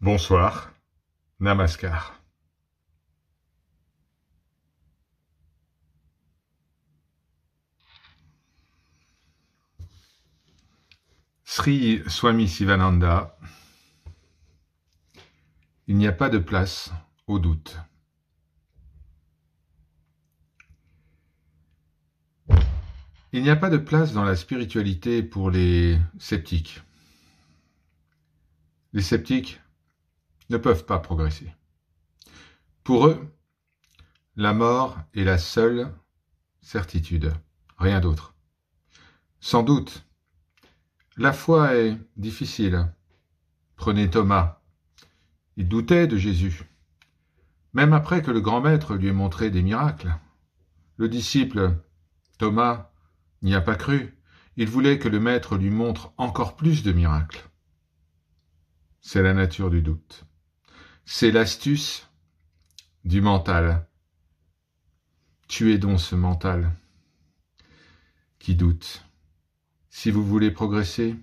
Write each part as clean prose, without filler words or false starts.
Bonsoir, Namaskar. Sri Swami Sivananda, il n'y a pas de place au doute. Il n'y a pas de place dans la spiritualité pour les sceptiques. Les sceptiques ne peuvent pas progresser. Pour eux, la mort est la seule certitude, rien d'autre. Sans doute, la foi est difficile. Prenez Thomas. Il doutait de Jésus, même après que le grand maître lui ait montré des miracles. Le disciple, Thomas, n'y a pas cru. Il voulait que le maître lui montre encore plus de miracles. C'est la nature du doute. C'est l'astuce du mental. Tuez donc ce mental qui doute. Si vous voulez progresser,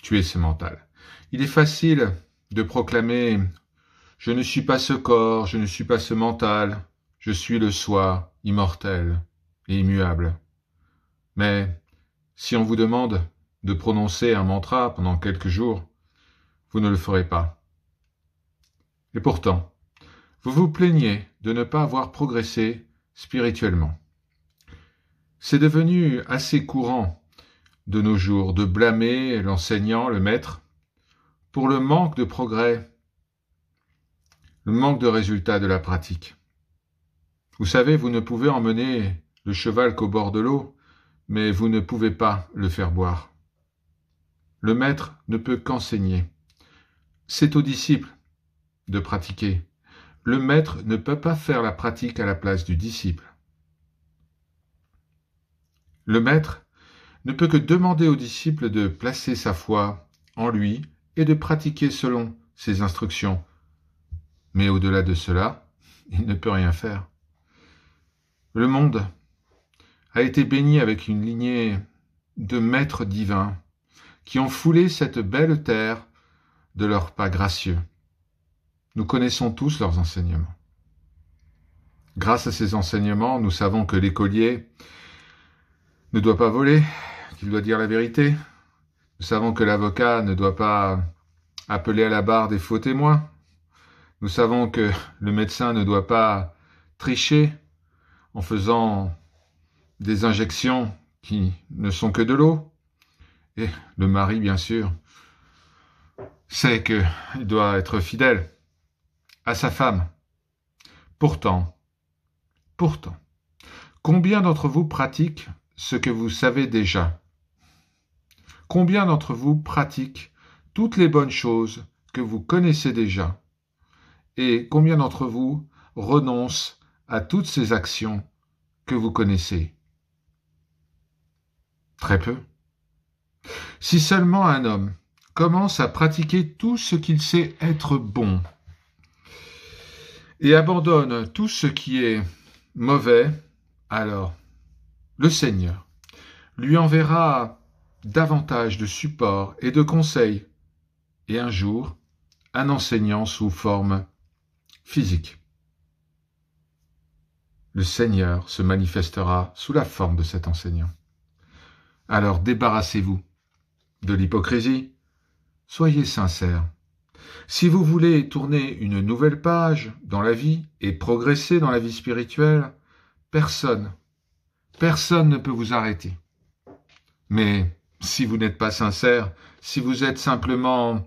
tuez ce mental. Il est facile de proclamer « Je ne suis pas ce corps, je ne suis pas ce mental, je suis le soi, immortel et immuable. » Mais si on vous demande de prononcer un mantra pendant quelques jours, vous ne le ferez pas. Et pourtant, vous vous plaignez de ne pas avoir progressé spirituellement. C'est devenu assez courant de nos jours de blâmer l'enseignant, le maître, pour le manque de progrès, le manque de résultats de la pratique. Vous savez, vous ne pouvez emmener le cheval qu'au bord de l'eau, mais vous ne pouvez pas le faire boire. Le maître ne peut qu'enseigner. C'est au disciple de pratiquer. Le maître ne peut pas faire la pratique à la place du disciple. Le maître ne peut que demander au disciple de placer sa foi en lui et de pratiquer selon ses instructions. Mais au-delà de cela, il ne peut rien faire. Le monde a été béni avec une lignée de maîtres divins qui ont foulé cette belle terre de leurs pas gracieux. Nous connaissons tous leurs enseignements. Grâce à ces enseignements, nous savons que l'écolier ne doit pas voler, qu'il doit dire la vérité. Nous savons que l'avocat ne doit pas appeler à la barre des faux témoins. Nous savons que le médecin ne doit pas tricher en faisant des injections qui ne sont que de l'eau. Et le mari, bien sûr, sait qu'il doit être fidèle à sa femme. Pourtant, combien d'entre vous pratiquent ce que vous savez déjà? Combien d'entre vous pratiquent toutes les bonnes choses que vous connaissez déjà? Et combien d'entre vous renoncent à toutes ces actions que vous connaissez? Très peu. Si seulement un homme commence à pratiquer tout ce qu'il sait être bon et abandonne tout ce qui est mauvais, alors le Seigneur lui enverra davantage de support et de conseils, et un jour, un enseignant sous forme physique. Le Seigneur se manifestera sous la forme de cet enseignant. Alors débarrassez-vous de l'hypocrisie, soyez sincères. Si vous voulez tourner une nouvelle page dans la vie et progresser dans la vie spirituelle, personne ne peut vous arrêter. Mais si vous n'êtes pas sincère, si vous êtes simplement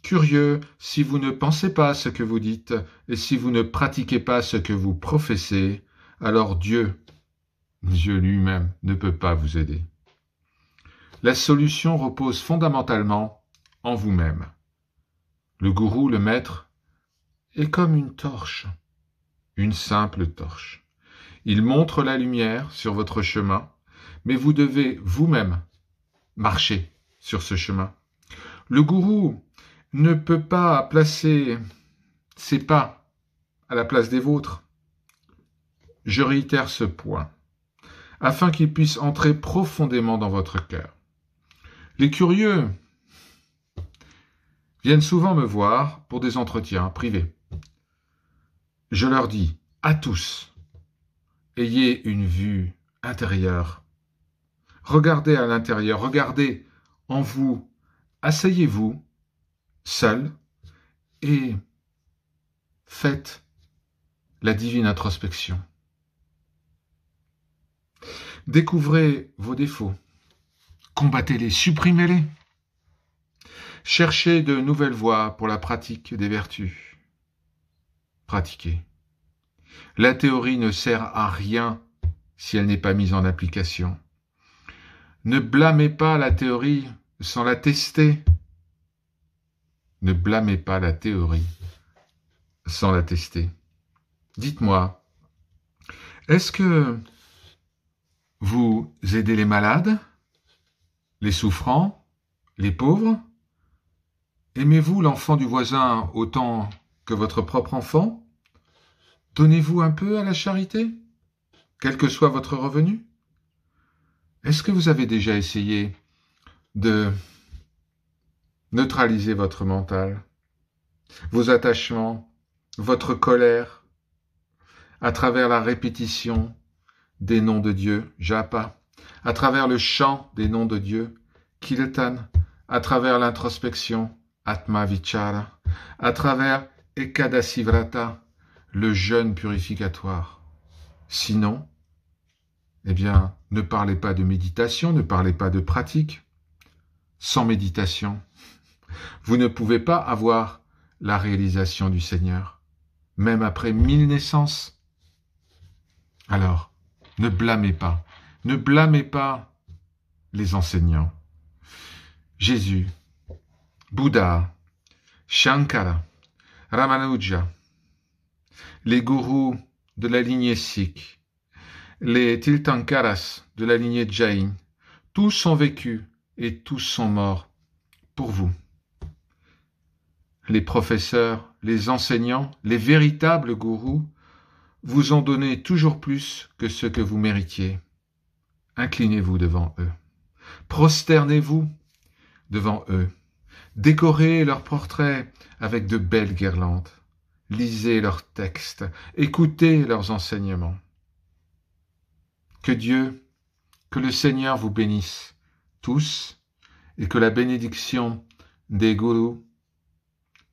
curieux, si vous ne pensez pas ce que vous dites et si vous ne pratiquez pas ce que vous professez, alors Dieu lui-même ne peut pas vous aider. La solution repose fondamentalement en vous-même. Le gourou, le maître, est comme une torche, une simple torche. Il montre la lumière sur votre chemin, mais vous devez vous-même marcher sur ce chemin. Le gourou ne peut pas placer ses pas à la place des vôtres. Je réitère ce point, afin qu'il puisse entrer profondément dans votre cœur. Les curieux viennent souvent me voir pour des entretiens privés. Je leur dis à tous, ayez une vue intérieure. Regardez à l'intérieur, regardez en vous, asseyez-vous seul et faites la divine introspection. Découvrez vos défauts, combattez-les, supprimez-les. Cherchez de nouvelles voies pour la pratique des vertus. Pratiquez. La théorie ne sert à rien si elle n'est pas mise en application. Ne blâmez pas la théorie sans la tester. Ne blâmez pas la théorie sans la tester. Dites-moi, est-ce que vous aidez les malades, les souffrants, les pauvres? Aimez-vous l'enfant du voisin autant que votre propre enfant? Donnez-vous un peu à la charité, quel que soit votre revenu? Est-ce que vous avez déjà essayé de neutraliser votre mental, vos attachements, votre colère, à travers la répétition des noms de Dieu, Japa, à travers le chant des noms de Dieu, Kirtan, à travers l'introspection, Atma Vichara, à travers Ekadasi Vrata, le jeûne purificatoire. Sinon, eh bien, ne parlez pas de méditation, ne parlez pas de pratique. Sans méditation, vous ne pouvez pas avoir la réalisation du Seigneur, même après 1000 naissances. Alors, ne blâmez pas les enseignants. Jésus, Bouddha, Shankara, Ramanuja, les gourous de la lignée Sikh, les Tirthankaras de la lignée Jain, tous sont vécus et tous sont morts pour vous. Les professeurs, les enseignants, les véritables gourous vous ont donné toujours plus que ce que vous méritiez. Inclinez-vous devant eux. Prosternez-vous devant eux. Décorez leurs portraits avec de belles guirlandes. Lisez leurs textes. Écoutez leurs enseignements. Que Dieu, que le Seigneur vous bénisse tous et que la bénédiction des gourous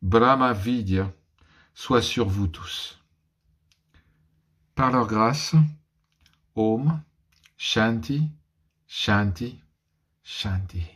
Brahma Vidya soit sur vous tous. Par leur grâce, Om, Shanti, Shanti, Shanti.